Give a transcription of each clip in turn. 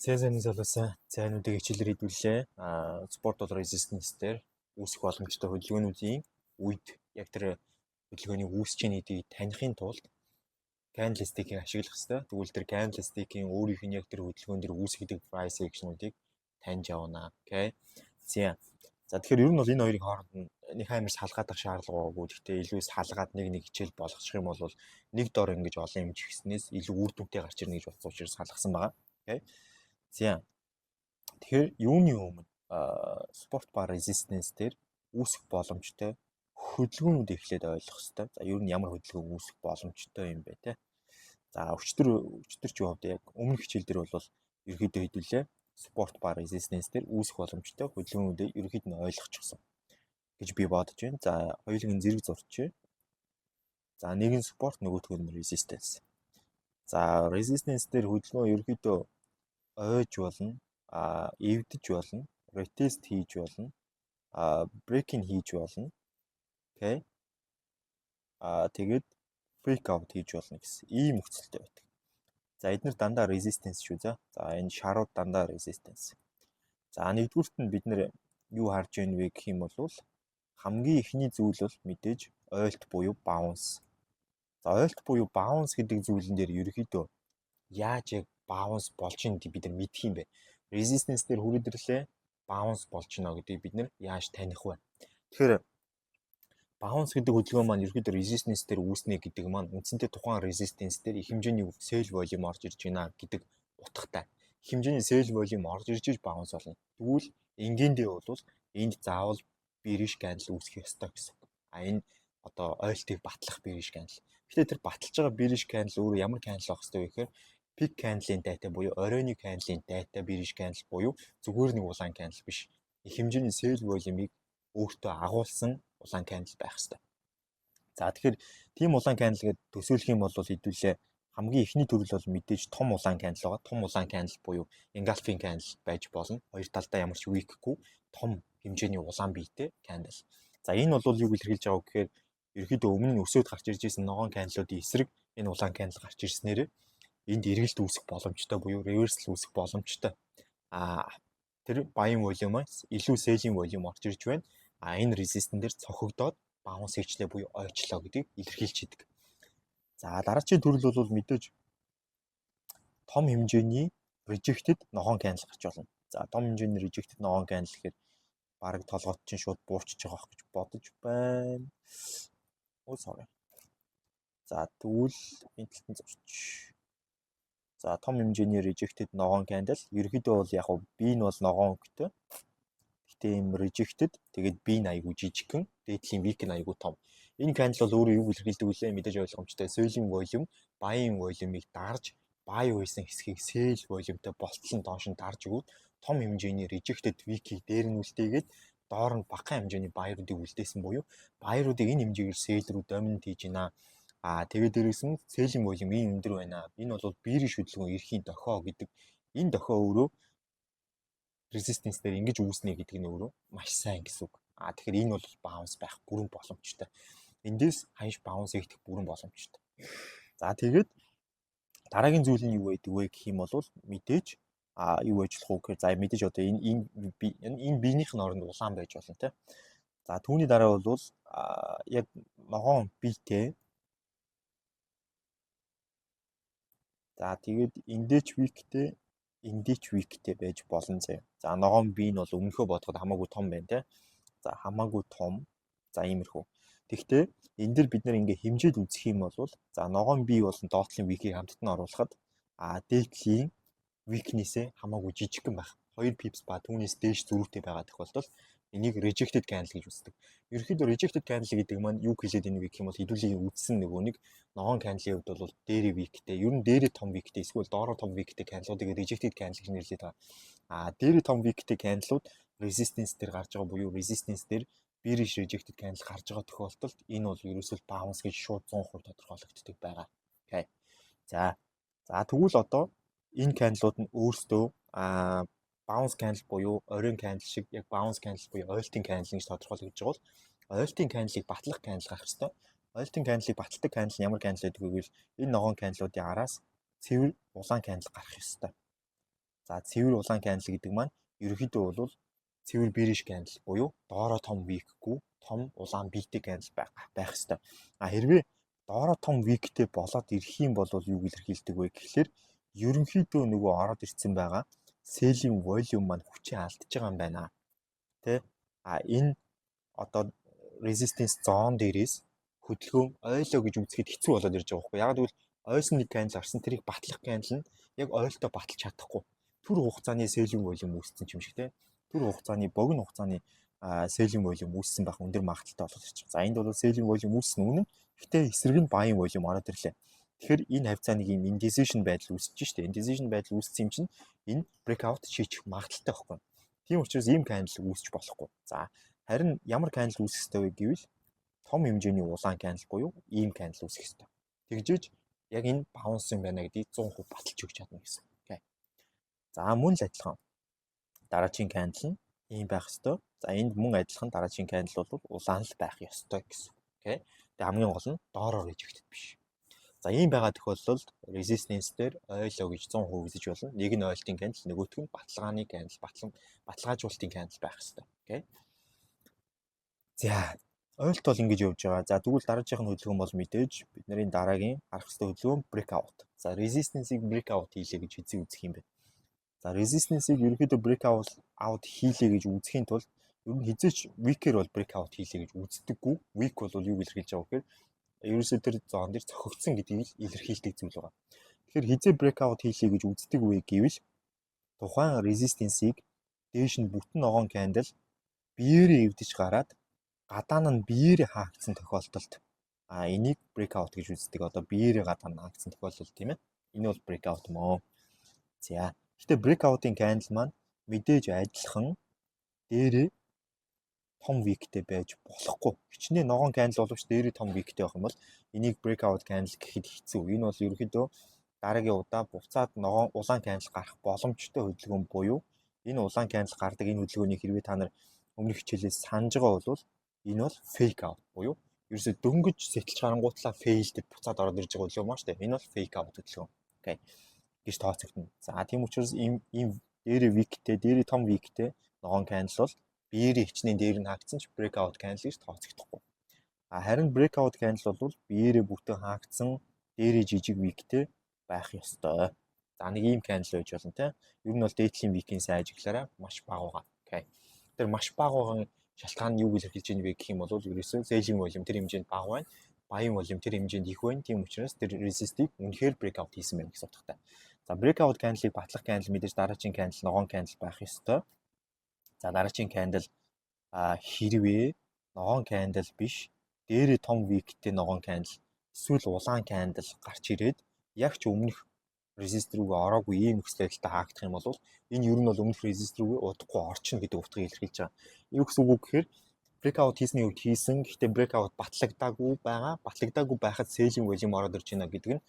Цэзэний залуусан зайнуудыг хичээлээр хэдвүлээ. Спорт бол resistance дээр үүсэх боломжтой хөдөлгөөнүүдийн үед яг тэр хөдөлгөөний үүсч нийтийг таних тулд candlestick-ийг ашиглах хэрэгтэй. Тэгвэл тэр candlestick-ийн өөрийнх нь яг тэр хөдөлгөөн дээр үүсгдэг price action-уудыг таньж авна. Окей. За тэгэхээр ер нь бол энэ хоёрын хооронд нэг амар салгаадах шаардлагагүй. Гэхдээ илүү салгаад нэг хичээл болгочих юм бол нэг дор ингэж олон юм жигснээс илүү үр дүнтэй гарч ирнэ гэж бодсон учраас салгасан байгаа. Окей. Тэгэхээр юуны өмнө спорт бар resistance дээр үүсэх боломжтой хөдөлгөөнүүд эхлээд ойлгох хэрэгтэй. За ер нь ямар хөдөлгөөн үүсэх боломжтой юм бэ те. За өчтөрчийн хувьд яг өмнөх хичээл дээр бол ерөөдөө хэдүүлээ спорт бар resistance дээр үүсэх боломжтой хөдөлгөөнүүдийг ерөөд нь ойлгочихсон гэж би бодож байна. За хоёулын зэрэг зурчих. За нэг нь спорт, нөгөөх нь resistance. За resistance дээр хөдөлгөөн ерөөдөө ойж болно, эвдэж болно, retest хийж болно, breaking хийж болно. Окей. Тэгээд freak out хийж болно гэсэн ийм нөхцөлтэй байдаг. За эдгээр дандаа resistance шүү за. За энэ шарууд дандаа resistance. За нэгдүгüрт нь бид нэр юу харж байна вэ гэх юм бол хамгийн ихний зүйл бол мэдээж ойлт буюу bounce. За ойлт буюу bounce гэдэг зүйлэн дээр ерөөхдөө яаж яг bounce болж ин бид нар мэдх юм бэ? Resistance дээр хүрээд ирлээ bounce болж гинэ гэдгийг бид нар яаж таних вэ? Тэгэхээр bounce гэдэг хөдөлгөөн маань ерөөхдөө resistance дээр үүснэ гэдэг маань үндсэндээ тухайн resistance дээр их хэмжээний sell volume орж ирж байна гэдэг утгатай. Их хэмжээний sell volume орж ирж bounce болно. Тэгвэл ингээндээ бол энд заавал bearish candle үүсэх ёстой гэсэн. Энэ одоо ойлтыг батлах bearish candle. Гэхдээ тэр баталж байгаа bearish candle өөрөө ямар candle авах ёстой вэ гэхээр peak candle-ийн дайтай буюу оройны candle-ийн дайтай bearish candle буюу зүгээр нэг улаан candle биш. Их хэмжээний sell volume-ыг өөртөө агуулсан улаан candle байх ёстой. За тэгэхээр тийм улаан candle гэдэг төсөөлөх юм бол хэдүүлээ хамгийн ихний төрөл бол мэдээж том улаан candle байгаа. Том улаан candle буюу engulfing candle байж болно. Хоёр талдаа ямар ч weak-гүй том хэмжээний улаан биетэй candle. За энэ бол юу илэрхийлж байгаа вэ гэхээр ерөөдөө өмнө нь өсөөд гарч ирж байсан ногоон candle-уудын эсрэг энэ улаан candle гарч ирснээр энд эргэлт үүсэх боломжтой буюу reversal үүсэх боломжтой. Тэр buying volume-аас илүү selling volume орж ирж байна. Энэ resistance дээр цохигдоод bounce хийчлээ буюу ойчлоо гэдгийг илэрхийлж идэг. За дараагийн төрөл бол мэдээж том хэмжээний rejected ногоон candle гарч болно. За том хэмжээний rejected ногоон candle гэхээр бараг толгойд чинь шууд буурчиж байгаа гэж бодож байна. Sorry. За тэгвэл энэ талтан зурч. За том хэмжээний rejected ногоон candle ерөөхдөө бол яг B нь бол ногоон өгтэй. Гэтэ юм rejected тэгээд B нь айгүй жижигхэн, дээдлийн weak нь айгүй том. Энэ candle бол өөрөө юу илэрхийлдэг вүлээ мэдээж ойлгомжтой. Selling volume, buying volume-ыг дарж buy байсан хэсгийг sell volume-тэй болтлон доош нь дарж өгөөд том хэмжээний rejected weak-ийг дээр нь үлдээгээд доор нь бага хэмжээний buy-руудыг үлдээсэн буюу buy-руудыг энэ хэмжээгээр sell рүү dominant хийж байна. Тэгээд дээрээс нь selling volume ийм өндөр байна. Энэ бол bearish хөдөлгөөн эрхийн дохио гэдэг. Энэ дохио өөрөө resistance дээр ингэж үүснэ гэдэг нь өөрөө маш сайн гэсэн үг. Тэгэхээр энэ бол bounce байх бүрэн боломжтой. Эндээс ханш bounce хийх бүрэн боломжтой. За тэгээд дараагийн зүйл нь юу байдаг вэ гэх юм бол мэдээж юу ажиллах уу гэхээр за мэдээж одоо энэ биенийх нь оронд улаан байж болно те. За түүний дараа бол яг ногоон биетэй. За тэгээд эндээч weakтэй байж болно заяа. За ногоон бие нь бол өмнөхөө бодоход хамаагүй том байна те. За хамаагүй том. За иймэрхүү. Тэгвэл энэ дэр бид нэр ингээ хэмжээд үзэх юм бол за ногоон бие болон доотлын weak-ийг хамтд нь оруулахад дээдлийн weakness-ээ хамаагүй жижигхэн байх. 2 pips ба түүнээс дээш зөрүүтэй байгаа тохиолдолд энийг rejected candle гэж үздэг. Ерөнхийдөө rejected candle гэдэг маань юу хэлээд энэ вэ гэх юм бол хэдүүлээ үдсэн нөгөө нэг ногоон candle-ийн хувьд бол дээрээ weakтэй, ер нь дээрээ том weakтэй, эсвэл доороо том weakтэй candle-уудыг rejected candle гэж нэрлэдэг байгаа. Дээрээ том weakтэй candle-ууд resistance дээр гарч байгаа буюу resistance дээр bearish rejected candle гарч байгаа тохиолдолд энэ бол ерөөсөө bounce гэж шууд 100% тодорхойлогддог байгаа. Окей. За тэгвэл одоо энэ candle-ууд нь өөрсдөө bounce candle буюу оройн candle шиг яг bounce candle буюу ойлтын candle гэж тодорхойлогдож байгаа бол ойлтын candle-ыг батлах candle гарах хэвээр. Ойлтын candle-ыг баталдаг candle ямар candle гэдэг вэ гэвэл энэ ногоон candle-уудын араас цэвэр улаан candle гарах ёстой. За цэвэр улаан candle гэдэг маань ерөнхийдөө бол цэвэр bearish candle буюу доороо том weak-гүй том улаан биетэй candle байх ёстой. Хэрвээ доороо том weak-тэй болоод ирэх юм бол юу илэрхийлдэг вэ гэхлээр ерөнхийдөө нөгөө ороод ирсэн байгаа sell-ийн volume маань хүчээ алдчихж байгаа юм байна. Тэ? Энэ одоо resistance zone дээрээс хөдөлгөөн ойлоо гэж үзэхэд хэцүү болоод ирж байгаа байхгүй. Яг гэвэл ойсон нэг candle арсан тэрийг батлах candle нь яг ойлтой баталж чадахгүй. Түр хугацааны sell-ийн volume үүссэн юм шиг те. Түр хугацааны богино хугацааны sell-ийн volume үүссэн байх өндөр магадaltaй болоод ирж байгаа. За энд бол sell-ийн volume үүссэн үнэн. Гэхдээ эсрэг нь buying volume ороод ирлээ. Тэгэхээр энэ хавцаа нэг юм indecision байдал үүсэж штэ. Indecision байдал үүссэн юм чинь энэ breakout шийдэх магадaltaй байхгүй. Тийм учраас ийм candle үүсч болохгүй. За харин ямар candle үүсэх ёстой вэ гэвэл том хэмжээний улаан candle буюу ийм candle үүсэх ёстой. Тэгжээж яг энэ bounce юм байна гэдгийг 100% баталж өгч чадна гэсэн. Окей. За мөн л адилхан дараагийн candle нь ийм байх ёстой. За энд мөн адилхан дараагийн candle бол улаан л байх ёстой гэсэн. Окей. Тэгээ хамгийн гол нь доороо rejected биш. За ийм байгаа тохиолдолд resistance дээр ойлоо гэж 100% үзэж болно. Нэг нь ойлтын candle, нөгөөх нь баталгааны candle, баталгаажуулалтын candle байх ёстой. Окей. За ойлт бол ингэж явж байгаа. За тэгвэл дараагийнх нь хөдөлгөөн бол мэдээж бидний дараагийн харах ёстой хөдөлгөөн breakout. За resistance-ийг breakout хийлээ гэж хэзээ үзэх юм бэ? За resistance-ийг ерөнхийдөө breakout хийлээ гэж үзэхийн тулд ер нь хизээч weak-ээр бол breakout хийлээ гэж үздэггүй. Weak бол юу илэрхийлж байгаа вэ гэхээр ерөөсөө тэр зоон дээр цохигдсон гэдгийг илэрхийлдэг зүйл байгаа. Тэгэхээр хизээ breakout хийлээ гэж үздэг вэ гэвэл тухайн resistance-ийг дээш нь бүтэн ногоон candle биеэрээ эвдэж гараад гадаа нь биеэрээ хаагдсан тохиолдолд энийг breakout гэж үздэг. Одоо биеэрээ гадаа нь хаагдсан тохиолдол тийм ээ. Энэ бол breakout мөн. За гэхдээ breakout-ийн candle маань мэдээж адилхан дээрээ том weak-тэй байж болохгүй. Хичнээн ногоон candle боловч дээрээ том weak-тэй байх юм бол энийг breakout candle гэхэд хэцүү. Энэ бол ерөнхийдөө дараагийн удаа буцаад ногоон улаан candle гарах боломжтой хөдөлгөөн буюу энэ улаан candle гардаг энэ хөдөлгөөнийг хэрвээ та нар өмнөх хичээлээс санаж байгаа бол энэ бол fake out буюу ерөөсө дөнгөж сэтэлж гарангуутлаа failed буцаад ороод ирж байгаа хөдөлгөөн маа штэ. Энэ бол fake out хөдөлгөөн. Окей. Гэж тооцогдно. За тийм учраас ийм дээрээ weak-тэй, дээрээ том weak-тэй ногоон candle бол биеэрээ хичнээн дээр нь хаагдсан ч breakout candle гэж тооцогдохгүй. Харин breakout candle бол биеэрээ бүтэн хаагдсан дээрээ жижиг weak-тэй байх ёстой. За нэг ийм candle байж болно те. Ер нь бол дээдлийн weak-ийн сайн ажиглаараа маш бага байгаа. Окей. Тэр маш бага байгаа шалтгаан нь юу илэрхийлж байгаа вэ гэх юм бол ерөөсөө selling volume тэр хэмжээнд бага байна. Buying volume тэр хэмжээнд их байна. Тийм учраас тэр resist-ийг үнэхээр breakout хийсэн байна гэсэн утгатай. За breakout candle-ыг батлах candle мэдээж дараагийн candle ногоон candle байх ёстой. За дараагийн candle хэрвээ ногоон candle биш дээрээ том weak-тэй ногоон candle эсвэл улаан candle гарч ирээд яг ч өмнөх resist рүүгээ ороогүй ийм нөхцөлтэй хаагдах юм бол энэ ер нь бол өмнөх resist рүүгээ удахгүй орчихно гэдэг утгыг илэрхийлж байгаа. Юу гэсэн үг вэ гэхээр breakout хийсний үед хийсэн гэхдээ breakout батлагдаагүй байхад selling volume ороод ирж байна гэдэг нь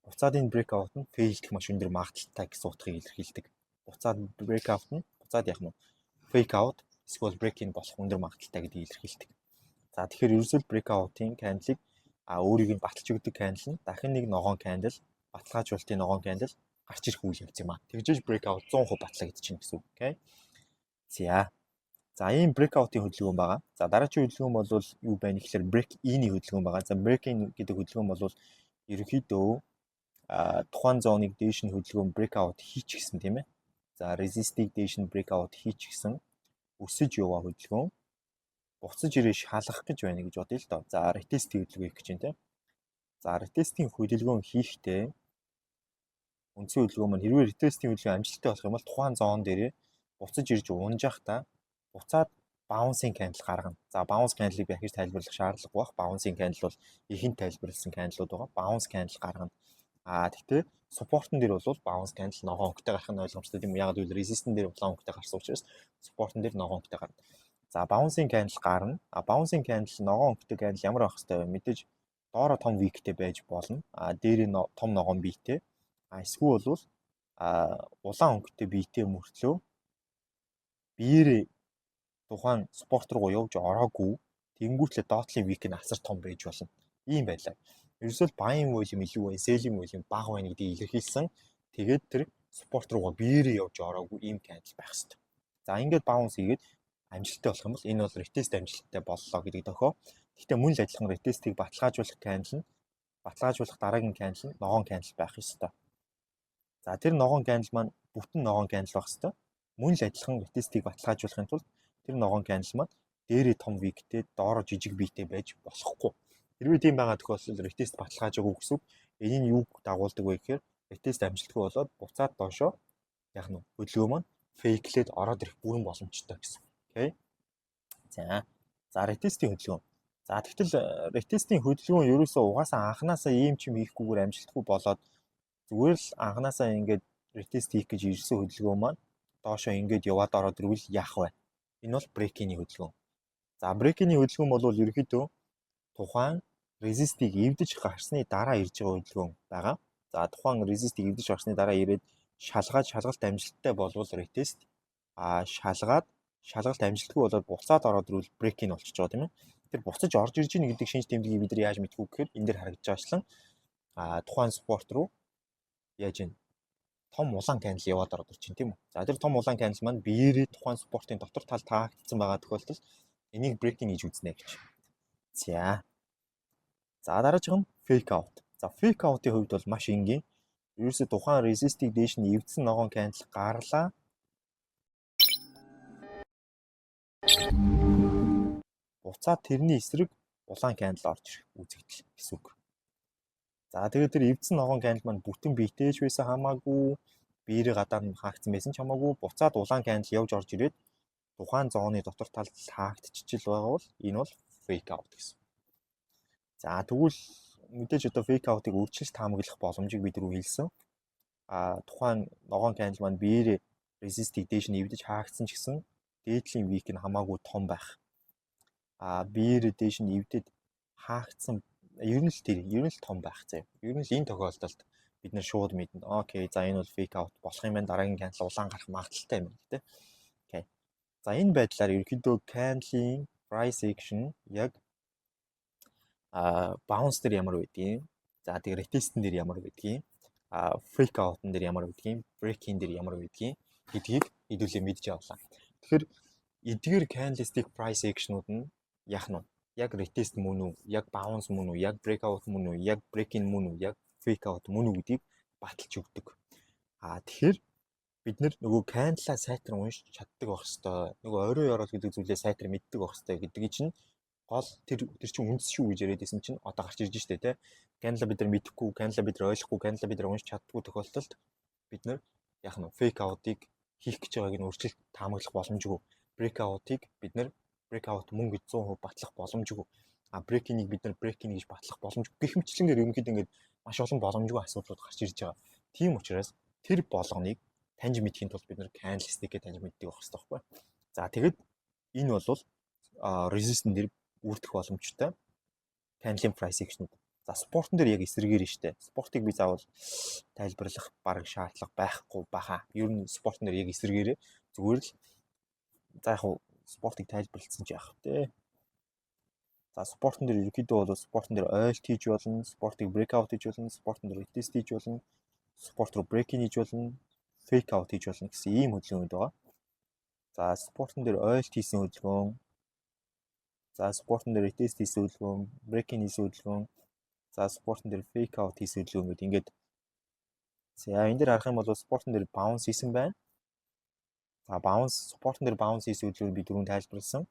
буцаад энэ breakout нь fail гэх маш өндөр магадaltaй гэсэн утгыг илэрхийлдэг. Буцаад breakout нь буцаад яах нь fake out эсвэл break-in болох өндөр магадaltaй гэдгийг илэрхийлдэг. За тэгэхээр ерөөсөө breakout-ийн candle-ыг өөрийг нь баталж өгдөг candle нь дахин нэг ногоон candle баталгаажуулалтын ногоон candle гарч ирэх үйл явц юм аа. Тэгжээж breakout 100% батлагдчихна гэсэн үг. Окей. За ийм breakout-ийн хөдөлгөөн байгаа. За дараагийн хөдөлгөөн бол юу байна гэхээр break-in-ийн хөдөлгөөн байгаа. За break-in гэдэг хөдөлгөөн бол ерөнхийдөө тухайн зоныг дээш нь хөдөлгөөн breakout хийчихсэн тийм ээ. За resist-ийг дээш нь breakout хийчихсэн өсөж яваа хөдөлгөөн буцаж ирээ шалгах гэж байна гэж бодъё л доо. За retest-ийн хөдөлгөөн хийх гэж байна тийм. За retest-ийн хөдөлгөөн хийхдээ үндсэн хөдөлгөөн маань хэрвээ retest-ийн хөдөлгөөн амжилттай болох юм бол тухайн зон дээрээ буцаж ирж унжахдаа буцаад bouncing candle гаргана. За bounce candle-ыг дахиж тайлбарлах шаардлагагүй бах. Bouncing candle бол ихэнд тайлбарласан candle-ууд байгаа. Bounce candle гаргана. Тэгтээ support-н дээр бол bounce candle ногоон өнгөтэй гарах нь ойлгомжтой тийм үү? Яг л resist-н дээр улаан өнгөтэй гарсан учраас support-н дээр ногоон өнгөтэй гарна. За bouncing candle гарна. Bouncing candle ногоон өнгөтэй candle ямар байх хэвээр вэ? Мэдээж доороо том weak-тэй байж болно. Дээрээ том ногоон биетэй. Эсвэл бол улаан өнгөтэй биетэй мөртлөө биеэрээ тухайн спорт руу явж ороогүй тэнгүүтлээ доотлын weak нь асар том байж болно. Ийм байлаа. Ерөөсөө buying volume илүү байна, selling volume бага байна гэдгийг илэрхийлсэн. Тэгээд тэр support руугаа биеэрээ явж ороогүй ийм candle байх хэрэгтэй. За ингээд bounce хийгээд амжилттай болох юм бол энэ бол retest амжилттай боллоо гэдэг тохио. Гэхдээ мөн л адилхан retest-ийг баталгаажуулах candle нь баталгаажуулах дараагийн candle нь ногоон candle байх ёстой. За тэр ногоон candle маань бүтэн ногоон candle байх ёстой. Мөн л адилхан retest-ийг баталгаажуулахын тулд тэр ногоон candle маань дээрээ том виктэй, доороо жижиг биетэй байж болохгүй. Хэрвээ тийм байгаа тохиолдолд retest баталгаажаагүй гэсэн үг. Энийг юу дагуулдаг вэ гэхээр retest амжилтгүй болоод буцаад доошоо яг нь хөдөлгөөн маань фейклээд ороод ирэх бүрэн боломжтой гэсэн. Окей. За retest-ийн хөдөлгөөн. За тэгтэл retest-ийн хөдөлгөөн ерөөсөө угаасаа анханасаа ийм ч юм хийхгүйгээр амжилтгүй болоод зүгээр л анханасаа ингээд retest хийх гэж ирсэн хөдөлгөөн маань доошоо ингээд яваад ороод ирвэл яах вэ? Энэ бол break-ийн хөдөлгөөн. За break-ийн хөдөлгөөн бол ерөөхдөө тухайн resist-ийг эвдэж гарсны дараа ирж байгаа хөдөлгөөн байгаа. За тухайн resist-ийг эвдэж гарсны дараа ирээд шалгалт амжилттай болвол retest, шалгалт амжилтгүй болоод буцаад ороод ирвэл break-ийн болчихж байгаа тийм ээ. Тэр буцаж орж ирж байгаа гэдэг шинж тэмдгийг бид нар яаж мэдэх вэ гэхээр энэ дээр харагдаж байгаачлан тухайн support руу яаж ийн том улаан candle яваад ороод ирж байна тийм үү. За тэр том улаан candle маань биеэрээ тухайн support-ын дотор тал таагдсан байгаа тохиолдолд энийг break-ийн хийж үзнэ гэж. За дараачих нь fake out. За fake out-ийн хувьд бол маш энгийн. Ерөөсөө тухайн resist-ийг дээш нь эвдсэн ногоон candle гарлаа. Буцаад тэрний эсрэг улаан candle орж ирэх үзэгдэл гэсэн үг. За тэгээд тэр эвдсэн ногоон candle маань бүтэн биетэй ч байсан хамаагүй, биеэрээ гадаад нь хаагдсан байсан ч хамаагүй буцаад улаан candle явж орж ирээд тухайн зооны дотор талд хаагдчихжил байгаа бол энэ бол fake out гэсэн. За тэгвэл мэдээж одоо fake out-ыг үржилт таамаглах боломжийг бид рүү хэлсэн. Тухайн ногоон candle маань биеэрээ resist-ийг дээш нь эвдэж хаагдсан ч гэсэн дээдлийн week нь хамаагүй том байх. Биеэрээ дээш нь эвдээд хаагдсан ер нь л том байх заяа. Ер нь л энэ тохиолдолд бид нэр шууд мэднэ. Окей, за энэ бол fake out болох юм байна. Дараагийн candle улаан гарах магадaltaй юм гэдэг. Окей. За энэ байдлаар ерөнхийдөө candle-ийн price action яг bounce дээр ямар байдгийг, за тэгээ retest-эн дээр ямар байдгийг, fake out-ын дээр ямар байдгийг, break-ийн дээр ямар байдгийг гэдгийг хэдүүлээ мэдж авлаа. Тэгэхээр эдгээр candlestick price action-ууд нь яах нь яг retest мөн үү, яг bounce мөн үү, яг breakout мөн үү, яг break-in мөн үү, яг fake out мөн үү гэдгийг баталж өгдөг. Тэгэхээр бид нөгөө candle-а сайтар уншиж чаддаг байх хэвээр. Нөгөө орой ороод гэдэг зүйлээ сайтар мэддэг байх хэвээр гэдгийг чинь гол тэр чинь үндэс шүү гэж яриад байсан чинь одоо гарч ирж штэ тэ. Candle бид нар мэдэхгүй, candle бид нар ойлгохгүй, candle бид нар уншиж чаддгүй тохиолдолд бид нар яг нь fake out-ыг хийх гэж байгааг нь өөрчлөлт таамаглах боломжгүй. Break out-ыг бид нар break out мөн гэж 100% батлах боломжгүй. Break-ийг бид нар break-ийг гэж батлах боломжгүй. Гэх мэтчлэнгээр ерөнхийдөө ингээд маш олон боломжгүй асуудлууд гарч ирж байгаа. Тийм учраас тэр болгоныг таньж мэдхийн тулд бид нар candlestick-ийг таньж мэддэг байх хэрэгтэй байхгүй. За тэгэд энэ бол resistance дээр үрдэх боломжтой candle price action-ууд. За спортон дээр яг эсрэгээр нь штэ. Спортыг би заавал тайлбарлах бараг шаардлага байхгүй баха. Ер нь спортон дээр яг эсрэгээрээ зүгээр л за яг спортыг тайлбарлсан ч яах вэ? За спортон дээр ерөнхийдөө бол спортон дээр ойлт хийж болно, спортыг breakout хийж болно, спортон дээр retest хийж болно, спорт руу break-in хийж болно, fake out хийж болно гэсэн ийм хөдөлгөөнүүд байгаа. За спортон дээр ойлт хийсэн хөдөлгөөн, за спортон дээр retest хийсэн хөдөлгөөн, break-in хийсэн хөдөлгөөн, за спортон дээр fake out хийсэн хөдөлгөөн гэдэг ингээд. За энэ дээр харах юм бол спортон дээр bounce хийсэн байна. За bounce спортон дээр bounce хийсэн хөдөлгөөг би түрүүн тайлбарласан.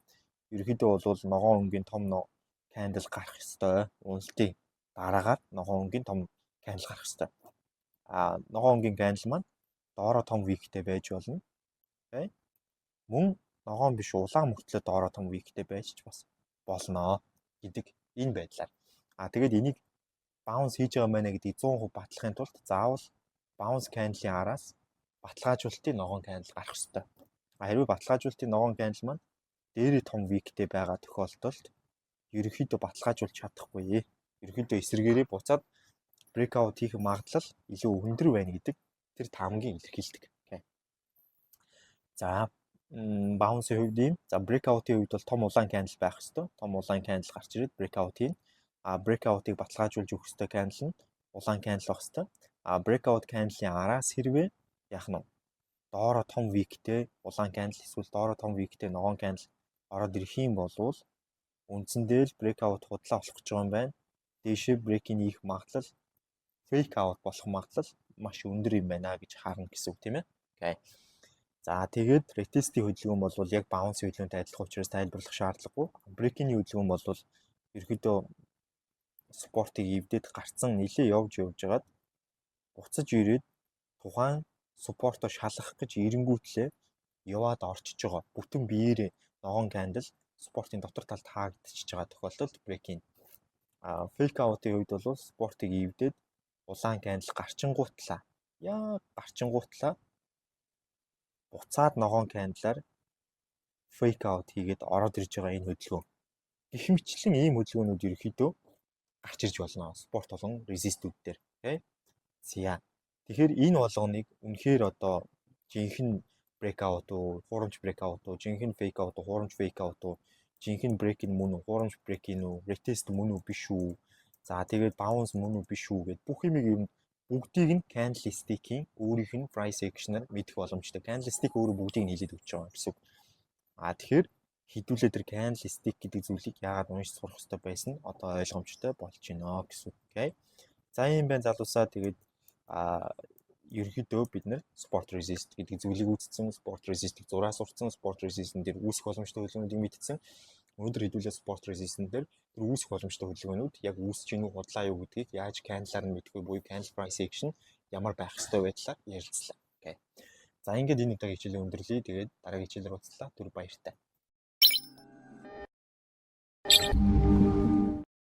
Ерөнхийдөө бол ногоон өнгийн том candle гарах ёстой. Уналтын дараагаар ногоон өнгийн том candle гарах ёстой. Ногоон өнгийн candle маань доороо том wick-тэй байж болно. Окей. Мөн ногоон биш улаан мөртлөө доороо том wick-тэй байж ч бас болно гэдэг энэ байдлаар. Тэгээд энийг bounce хийж байгаа мэнэ гэдгийг 100% батлахын тулд заавал bounce candle-ийн араас баталгаажуулалтын ногоон candle гарах ёстой. Хэрвээ баталгаажуулалтын ногоон candle маань дээрээ том wick-тэй байгаа тохиолдолд ерөнхийдөө баталгаажуулж чадахгүй. Ерөнхийдөө эсрэгээрээ буцаад breakout хийх магадлал илүү өндөр байна гэдэг тэр таамагийн илэрхийлдэг. За bounce-ийн хувьд ийм. За breakout-ийн хувьд бол том улаан candle байх ёстой. Том улаан candle гарч ирээд breakout хийн. breakout-ыг баталгаажуулж өгөх ёстой candle нь улаан candle байх ёстой. Breakout candle-ийн араас хэрвээ яах нь доороо том wick-тэй улаан candle эсвэл доороо том wick-тэй ногоон candle ороод ирэх юм бол үндсэндээ л breakout худлаа болох гэж байгаа юм байна. Дээшээ break-ийн их магадлал fake out болох магадлал маш өндөр юм байна гэж харна гэсэн үг тийм ээ. Окей. За тэгээд retest-ийн хөдөлгөөн бол яг bounce-ийн хөдөлгөөнтэй адилхан учраас тайлбарлах шаардлагагүй. Break-ийн хөдөлгөөн бол ерөөдөө спортыг эвдээд гарцсан нэлээ явж байгаад буцаж ирээд тухайн спортоо шалгах гэж эренгүүтлээ яваад орчиж байгаа. Бүтэн биеэрээ ногоон candle спортын дотор талд хаагдчихж байгаа тохиолдолд break-ийн fake out-ийн үед бол спортыг эвдээд улаан candle гарчингуутлаа буцаад ногоон candle-аар fake out хийгээд ороод ирж байгаа энэ хөдөлгөөн. Гэх мэтлэн ийм хөдөлгөөнүүд ерөөхдөө гарч ирж болно спорт болон resist-үүд дээр. Окей. За. Тэгэхээр энэ болгоныг үнэхээр одоо жинхэнэ breakout уу, хуурамч breakout уу, жинхэнэ fake out уу, хуурамч fake out уу, жинхэнэ break-in мөн үү, хуурамч break-in үү, retest мөн үү биш үү. За тэгээд bounce мөн үү биш үү гэд бүх юмыг юм бүгдийг нь candlestick-ийн өөрийнх нь price action-аар мэдэх боломжтой. Candlestick өөрөө бүгдийг нь хэлээд өгч байгаа гэсэн үг. Тэгэхээр хэдүүлээ тэр candlestick гэдэг зүйлийг яагаад уншиж сурах хэрэгтэй байсан нь одоо ойлгомжтой болж байна гэсэн үг. Окей. За юм байна залуусаа. Тэгээд ерөнхийдөө бид нэр sport resist гэдэг зүйлийг үүсгэсэн, sport resist-ийг зураа сурцсан, sport resist-ийн дээр үүсэх боломжтой хөдөлгөөнүүдийг мэдсэн. Өнөөдөр хэдүүлээ sport resist-ийн дээр тэр үүсэх боломжтой хөдөлгөөнүүд яг үүсэж гинүү худлаа юу гэдгийг яаж candle-аар нь мэдэх вэ? Буюу candle price action ямар байх ёстой байдлаар ярилцлаа. Окей. За ингээд энэ удаагийн хичээлээ өндөрлөе. Тэгээд дараагийн хичээлээр уулзлаа. Түр баяртай.